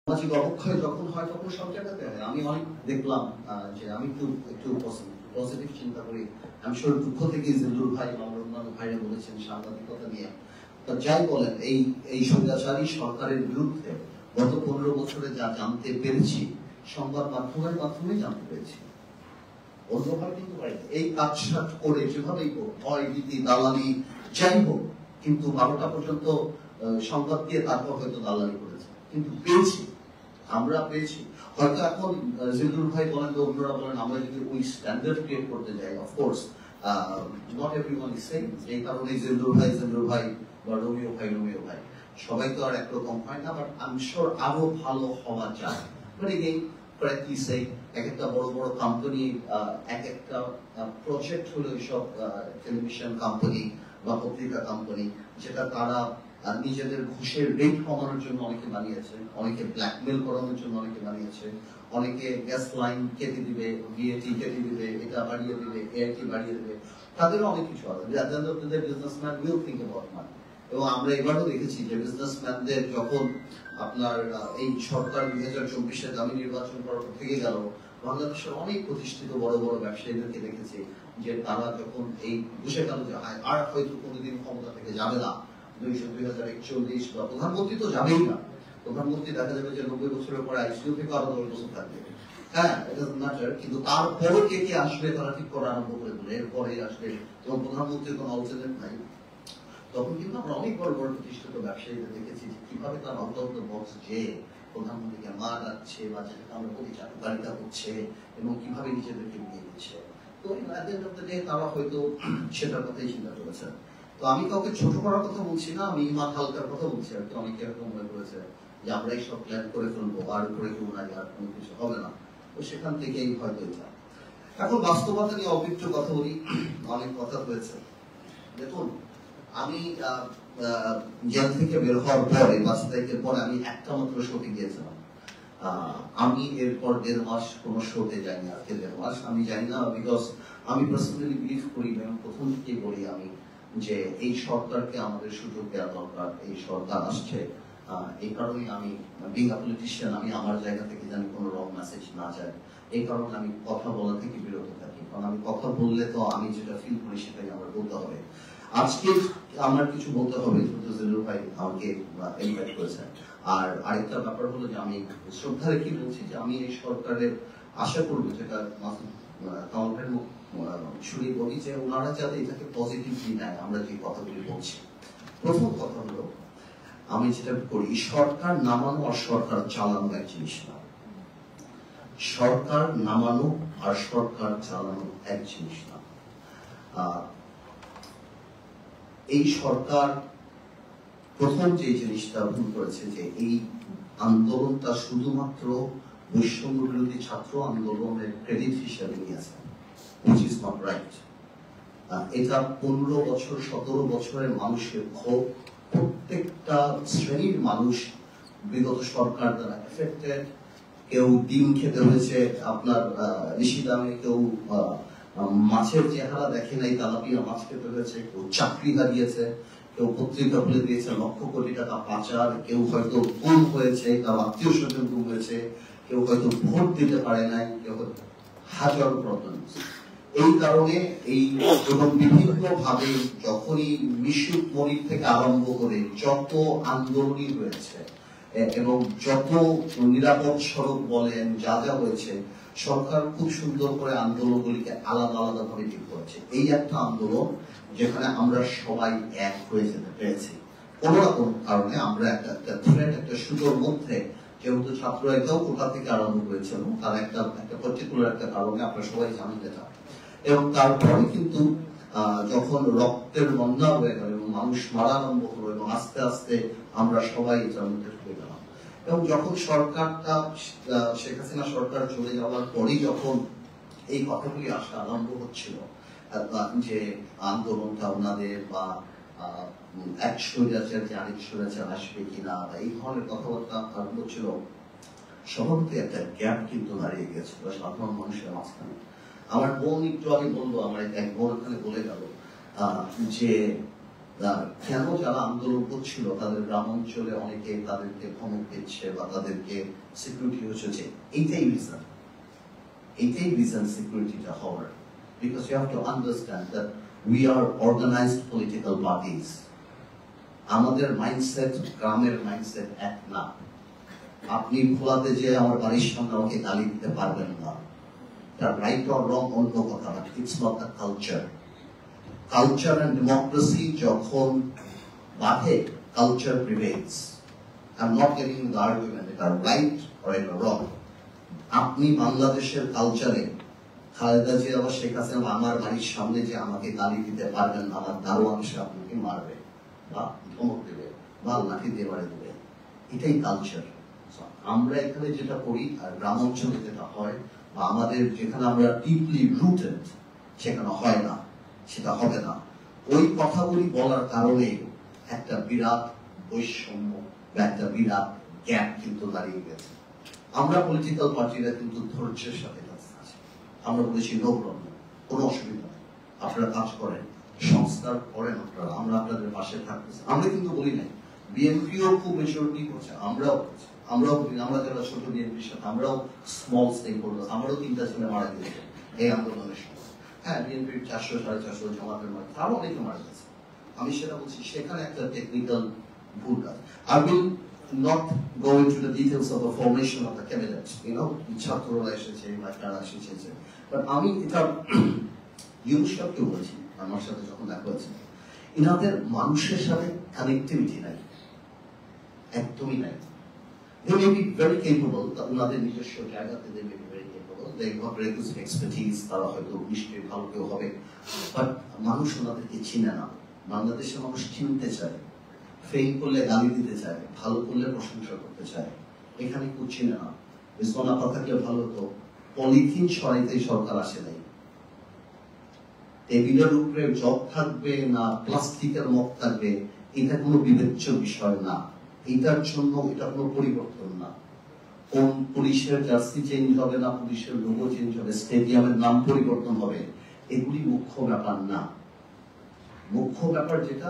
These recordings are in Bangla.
সামাজিক অবক্ষয় যখন হয় তখন সব জায়গাতে হয়। আমি অনেক দেখলাম যে আমি একটু পজিটিভ চিন্তা করি। আমি শিওর দুঃখ থেকে জিল্লুর ভাই বা অন্যান্য ভাইরা বলেছেন সাংবাদিকতা নিয়ে, যাই বলেন এই স্বৈরাচারী সরকারের বিরুদ্ধে গত 15 বছরে যা জানতে পেরেছি সংবাদ মাধ্যমের মাধ্যমে জানতে পেরেছি, অন্যভাবে কিন্তু পারিনি। এই কাজসাট করে যেভাবেই হোক, ভয় ভীতি দালালি যাই হোক, কিন্তু 12টা পর্যন্ত সংবাদ দিয়ে তারপর হয়তো দালালি করেছে, কিন্তু পেয়েছি, আমরা পেয়েছি। হয়তো এখন জিল্লুর ভাই বলেন বা অন্যরা বলেন আমরা যদি ওই স্ট্যান্ডার্ড ক্রিয়েট করতে যাই, of course not everyone is same. এই কারণে জিল্লুর ভাই বা রোমিও ভাই সবাই তো আর একরকম হয় না, বাট আই এম শিওর আরো ভালো হওয়া যায়। বাট এগেইন করেক্টলি সে এক একটা বড় বড় কোম্পানি এক একটা প্রজেক্ট হলো এইসব টেলিভিশন কোম্পানি বা পত্রিকা কোম্পানি, যেটা তারা নিজেদের ঘুষের রেট কমানোর জন্য অনেকে বানিয়েছে, অনেকে ব্ল্যাকমেল করানোর জন্য অনেকে বানিয়েছে, অনেকে গ্যাস লাইন কেটে দিবে, বিএটি কেটে দিবে, এটা বাড়িয়ে দিবে, এআইটি বাড়িয়ে দিবে, তাদেরও অনেক কিছু আছে। বিজনেসম্যান উইল থিঙ্ক অ্যাবাউট মানি। এবং আমরা এবারও দেখেছি যে বিজনেসম্যানদের যখন আপনার এই সরকার 2024-এ দামি নির্বাচন করার থেকে গেল, বাংলাদেশের অনেক প্রতিষ্ঠিত বড় বড় ব্যবসায়ীদেরকে দেখেছি যে তারা যখন এই বুঝে গেল যে আর হয়তো কোনোদিন ক্ষমতা থেকে যাবে না, 2041 বা প্রধানমন্ত্রী তো যাবেই না, প্রধানমন্ত্রী দেখা যাবে যে 90 বছরের পরে আইসিইউ থেকে আরো 10 বছর থাকবে, হ্যাঁ ইট ডাজন্ট ম্যাটার, কিন্তু তারপরে কে আসবে তারা ঠিক করা আরম্ভ করে দিলে, এরপরে আসবে এবং প্রধানমন্ত্রীর কোনো অল্টারনেট নাই। তখন কিন্তু আমরা অনেক বড় বড় প্রতিষ্ঠিত ব্যবসায়ীদের দেখেছি যে কিভাবে তার আউট অফ দ্য বক্স যে প্রধানমন্ত্রীকে মা ডাকছে বা যেটাকে আমরা বলি চাটুকারিতা করছে এবং কিভাবে নিজেদেরকে নিয়ে দিচ্ছে। তো তারা হয়তো সেটার কথাই চিন্তা করেছে। তো আমি কাউকে ছোট করার কথা বলছি না, আমি ইমান হালকার কথা বলছি আর কি। অনেকে এরকম মনে করেছে যে আমরা এই সব প্ল্যান করে ফেলবো আর করে কেউ না, আর কোনো কিছু হবে না, তো সেখান থেকেই হয়তো এটা। এখন বাস্তবতা নিয়ে অভিজ্ঞ কথা বলি, অনেক কথা হয়েছে। দেখুন আমি জেল থেকে বের হওয়ার পরে 5 তারিখের পরে আমি একটা মাত্র শোতে গিয়েছিলাম। আমি এরপর 1.5 মাস কোনো শোতে যাইনি, আজকে 1.5 মাস আমি যাই না, বিকজ আমি পার্সোনালি বিলিভ করি এবং প্রথম থেকেই বলি আমি যে এই সরকারকে আমাদের সুযোগ দেওয়া দরকার। এই সরকার আসছে, এই কারণে আমি বিং আ পলিটিশিয়ান, আমি আমার জায়গা থেকে জানি কোনো রং মেসেজ না যায়, এই কারণে আমি কথা বলা থেকে বিরত থাকি। কারণ আমি কথা বললে তো আমি যেটা ফিল করি সেটাই আমার বলতে হবে। আজকে আমার কিছু বলতে হবে, জিল্লুর ভাই আমাকে ইনভাইট করেছেন। আর আরেকটা ব্যাপার হলো যে আমি শ্রদ্ধা রেখে বলছি যে আমি এই সরকারের আশা করবো, যেটা কাউন্টারের শুনে বলি, যে ওনারা যাতে এটাকে পজিটিভলি নেয় আমরা যে কথাগুলি বলছি। প্রথম কথা হলো আমি যেটা করি, সরকার নামানো আর সরকার চালানো এক জিনিস না। সরকার নামানো আর সরকার চালানো এক জিনিস না। এই সরকার প্রথম যে জিনিসটা ভুল করেছে যে এই আন্দোলনটা শুধুমাত্র বৈষম্য বিরোধী ছাত্র আন্দোলনের ক্রেডিট হিসেবে নিয়েছে, which is not right. এটা 15 বছর 17 বছরের মানুষের ক্ষোভ, প্রত্যেকটা শ্রেণীর মানুষ বিগত সরকার দ্বারা এফেক্টেড। কেউ ডিম খেতে হয়েছে আপনার বেশি দামে, কেউ মাছের চেহারা দেখে নাই তেলাপিয়া মাছ খেতে হয়েছে, কেউ চাকরি হারিয়েছে, কেউ পত্রিকা খুলে দিয়েছে লক্ষ কোটি টাকা পাচার, কেউ হয়তো গুম হয়েছে, তার আত্মীয় স্বজন গুম হয়েছে, কেউ হয়তো ভোট দিতে পারে নাই, কেউ হাজার প্রবলেম। এই কারণে এই এবং বিভিন্ন ভাবে যখনই মিশুক মনির থেকে আরম্ভ করে যত আন্দোলনই হয়েছে এবং যত নিরাপদ সড়ক বলেন যা যা হয়েছে, সরকার খুব সুন্দর করে আন্দোলনগুলিকে আলাদা আলাদা ভাবে ঠিক করেছে। এই একটা আন্দোলন যেখানে আমরা সবাই এক হয়ে যেতে পেরেছি। কোন না কোন কারণে আমরা একটা থ্রেড, একটা সুযোগ মধ্যে, যেহেতু ছাত্র এটাও কোথা থেকে আরম্ভ হয়েছিল, তার একটা পার্টিকুলার একটা কারণে আপনারা সবাই জানেন এটা। এবং তারপরে কিন্তু যখন রক্তের বন্যা হয়ে গেল এবং মানুষ মারা আরম্ভ হলো এবং আস্তে আস্তে আমরা সবাই এটার মধ্যে ঢুকে গেলাম। এবং যখন সরকারটা শেখ হাসিনা সরকার চলে যাওয়ার পরেই যখন এই কথাগুলি আসা আরম্ভ হচ্ছিল যে আন্দোলনটা ওনাদের বা এক স্বৈরাচার যে আরেক স্বৈরাচার আসবে কিনা বা এই ধরনের কথাবার্তা আরম্ভ ছিল, স্বভাবতই একটা গ্যাপ কিন্তু দাঁড়িয়ে গেছিল সাধারণ মানুষের মাঝখানে। আমার বোন একটু আগে বলবো, আমার এক বোন ওখানে বলে গেল যে কেন যারা আন্দোলন করছিল তাদের গ্রামাঞ্চলে অনেকে তাদেরকে ধমক দিচ্ছে বা তাদেরকে সিকিউরিটি হচ্ছে, এইটাই রিজন সিকিউরিটিটা হওয়ার। Because you have to understand that we are organised political parties. আমাদের মাইন্ডসেট গ্রামের মাইন্ডসেট এক না। আপনি ভোলাতে যে আমার বাড়ির সামনে আমাকে গালি দিতে পারবেন না, তার রাইট অর রং অন্য কথা, but it's not the culture. Culture and democracy যখন বাধে, culture prevails. I am not getting the argument এটা রাইট অর এটা রং। আপনি বাংলাদেশের কালচারে খালেদা জিয়া বা শেখ হাসিনা আমার বাড়ির সামনে যে আমাকে গালি দিতে পারবেন না, আমার দারোয়ান এসে আপনাকে মারবে বা ধমক দেবে বা লাঠি দিয়ে বাড়ি দেবে, এটাই কালচার। আমরা এখানে যেটা করি আর গ্রাম অঞ্চলে যেটা হয় বা আমাদের যেখানে আমরা ডিপলি রুটেড সেখানে হয় না, সেটা হবে না। ওই কথাগুলি বলার কারণে একটা বিরাট বৈষম্য বা একটা বিরাট গ্যাপ কিন্তু দাঁড়িয়ে গেছে। আমরা পলিটিক্যাল পার্টিরা কিন্তু ধৈর্যের সাথে কাছে আছি। আমরা বলেছি নো প্রবলেম, কোনো অসুবিধা নেই, আপনারা কাজ করেন, সংস্কার করেন আপনারা, আমরা আপনাদের পাশে থাকতেছি। আমরা কিন্তু বলি নাই, বিএনপিও খুব মেচুরিটি করছে, আমরাও করছি, আমরা যারা ছোট বিএনপির সাথে আমরাও স্মল স্টেক হোল্ডার, আমরাও 3টা ছেলে মারা গিয়েছে এই আন্দোলনের সময়। হ্যাঁ, বিএনপির 400-450 জামাতের মারা, আরো অনেকে মারা গেছে। আমি সেটা বলছি, সেখানে একটা টেকনিক্যাল ভুল কাজ। I will not go into the details of the formation of the cabinet, ছাত্ররা এসেছে বা কারা এসেছে, বাট আমি এটা ইউনুসকে বলছি, আমার সাথে যখন দেখা হয়েছে, এনাদের মানুষের সাথে কানেক্টিভিটি নাই, একদমই নাই। They may be very capable, ওনাদের নিজস্ব জায়গাতে they may be very capable, they have requisite expertise, তারা হয়তো নিশ্চয়ই ভালো কেউ হবে, বাট মানুষ ওনাদেরকে চিনে না। বাংলাদেশের মানুষ চিনতে চায়, ফেল করলে গালি দিতে চায়, ভালো করলে প্রশংসা করতে চায়, এখানে কেউ চিনে না। রিজওয়ানা থাকলে ভালো হতো, পলিথিন সরাইতেই সরকার আসে নাই। টেবিলের উপরে জগ থাকবে না প্লাস্টিকের মগ থাকবে, এটা কোনো বিবেচ্য বিষয় না। এটার জন্য এটা কোনো পরিবর্তন না। কোন পুলিশের জার্সি চেঞ্জ হবে না, পুলিশের লোগো চেঞ্জ হবে, স্টেডিয়ামের নাম পরিবর্তন হবে, এগুলি মুখ্য ব্যাপার না। মুখ্য ব্যাপার যেটা,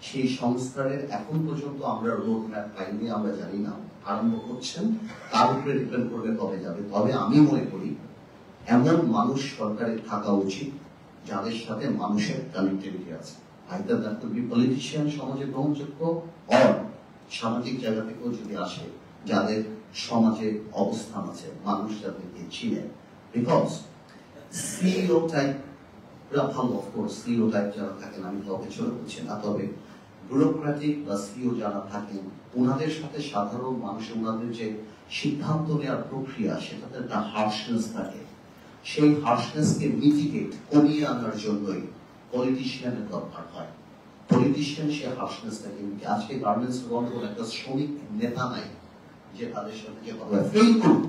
সেই সংস্কারের এখন পর্যন্ত আমরা রোড ম্যাপ পাইনি, আমরা জানি না, আরম্ভ করছেন, তার উপরে ডিপেন্ড করবে কবে যাবে। তবে আমি মনে করি এমন মানুষ সরকারের থাকা উচিত যাদের সাথে মানুষের কানেক্টিভিটি আছে। Either that could be politician, সমাজে গ্রহণযোগ্য, অর সামাজিক জায়গা থেকেও যদি আসে, যাদের সমাজে অবস্থান আছে, মানুষ যাদেরকে চিনে। বিকজ সিইও টাইপ ভালো, অফকোর্স সিইও টাইপ যারা থাকেন, আমি কাউকে ছোট করছি না, তবে ব্যুরোক্রেটিক বা সিইও যারা থাকেন, ওনাদের সাথে সাধারণ মানুষ, ওনাদের যে সিদ্ধান্ত নেওয়ার প্রক্রিয়া, সেটাতে একটা হার্শনেস থাকে। সেই হার্শনেসকে মিটিগেট কমিয়ে আনার জন্যই পলিটিশিয়ানের দরকার হয়। পলিটিশিয়ান সে হার্শনেসটাকে, আজকে গার্মেন্টস গন্ডগোল একটা শ্রমিক নেতা নাই যে তাদের সাথে যে কথা ফেল করুন,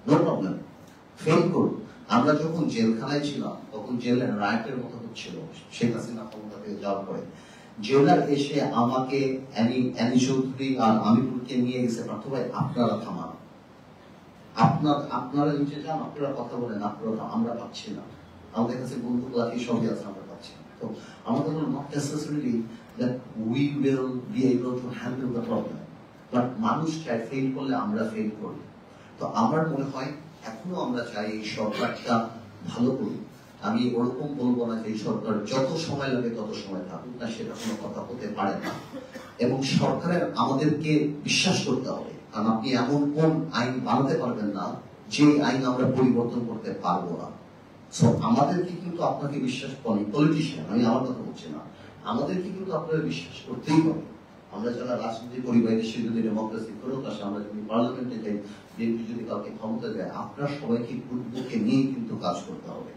নো প্রবলেম, ফেল করুন। আমরা যখন জেলখানায় ছিলাম তখন জেলের রায়টের মতো হচ্ছিল, শেখ হাসিনা ক্ষমতা থেকে যাওয়ার পরে জেলার এসে আমাকে অ্যানি চৌধুরী আর আমিরুলকে নিয়ে গেছে, পার্থ ভাই আপনারা থামান, আপনারা নিচে যান, আপনারা কথা বলেন, আপনারা, আমরা পাচ্ছি না, আমাদের কাছে বন্দুক লাঠি সবই আছে, আমরা পাচ্ছি না। তো আমাদের not necessarily that we will be able to handle the problem, but মানুষ চাই ফেল করলে আমরা ফেল করি। তো আমার মনে হয় এখনো আমরা চাই এই সরকারটা ভালো করি। আমি ওরকম বলবো না যে এই সরকার যত সময় লাগে তত সময় থাকুক না, সেটা কোনো কথা হতে পারে না। এবং সরকারের আমাদেরকে বিশ্বাস করতে হবে, কারণ আপনি এমন কোন আইন বানাতে পারবেন না যে আইন আমরা পরিবর্তন করতে পারবো না। সো আমাদেরকে কিন্তু আপনাকে বিশ্বাস করি, পলিটিশিয়ান, আমি আমার কথা বলছি না, আমাদেরকে কিন্তু আপনারা বিশ্বাস করতেই হবে। আমরা যারা রাজনীতি করি, বাইরে সে যদি ডেমোক্রেসি ফেরত আসে, আমরা যদি পার্লামেন্টে যাই, বিএনপি যদি কাউকে ক্ষমতা যায়, আপনার সবাইকে বুকে নিয়ে কিন্তু কাজ করতে হবে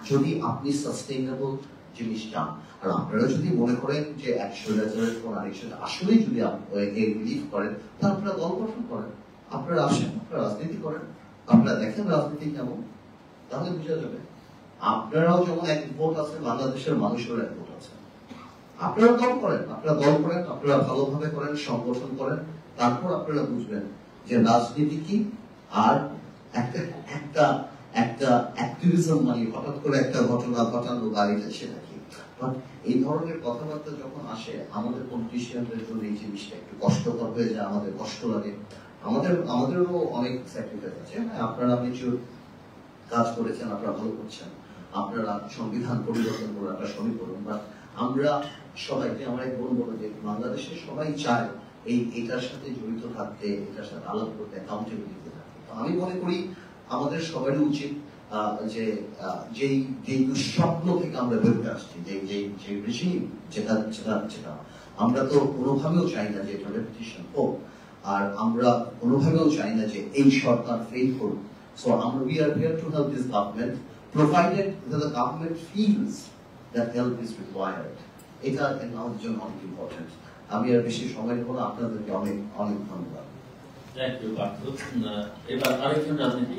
যদি আপনি সাস্টেইনেবল জিনিস চান। আর আপনারা যদি মনে করেন যে 100,000 পর আরেকশো আসলেই যদি বিলিভ করেন, তাহলে আপনারা দল গঠন করেন, আপনারা আসেন, আপনারা রাজনীতি করেন, আপনারা দেখেন রাজনীতি কেমন, তাহলে বুঝা যাবে। আপনারাও যেমন এক ভোট আছে, বাংলাদেশের মানুষেরও এক ভোট আছে। আপনারা দল করেন, আপনারা ভালোভাবে করেন, সংগঠন করেন, তারপর আপনারা বুঝবেন যে রাজনীতি কি। আর একটা অ্যাক্টিভিজম মানে হঠাৎ করে একটা ঘটনা ঘটানো বা এটা সেটা কি। বাট এই ধরনের কথাবার্তা যখন আসে আমাদের পলিটিশিয়ানদের জন্য এই জিনিসটা একটু কষ্টকর হয়ে যায়, আমাদের কষ্ট লাগে। আমাদেরও অনেক স্যাক্রিফাইস আছে। হ্যাঁ, আপনারা মেচুর কাজ করেছেন, আপনারা ভালো করছেন, আপনারা সংবিধান পরিবর্তন করে আপনারা সবই করুন, বাট আমরা সবাইকে আমরা বলবো যে বাংলাদেশের সবাই চায় এটার সাথে জড়িত থাকতে, এটার সাথে আলাপ করতে, অ্যাকাউন্টেবিলিটি থাকতে। তো আমি মনে করি আমাদের সবারই উচিত যে যেই দুঃস্বপ্ন থেকে আমরা বেরোতে আসছি, যে রেজিম যেটা আমরা তো কোনোভাবেও চাই না যে এটা রেপুটেশন হোক, আর আমরা কোনোভাবেও চাই না যে এই সরকার ফেল করুক। So we are here to help this government, provided that the government feels that help is required. এটা আমাদের জন্য অনেক ইম্পর্টেন্ট। আমি আর বেশি সময় নেব না, আপনাদেরকে অনেক অনেক ধন্যবাদ। এবার আরেকজন রাজনীতি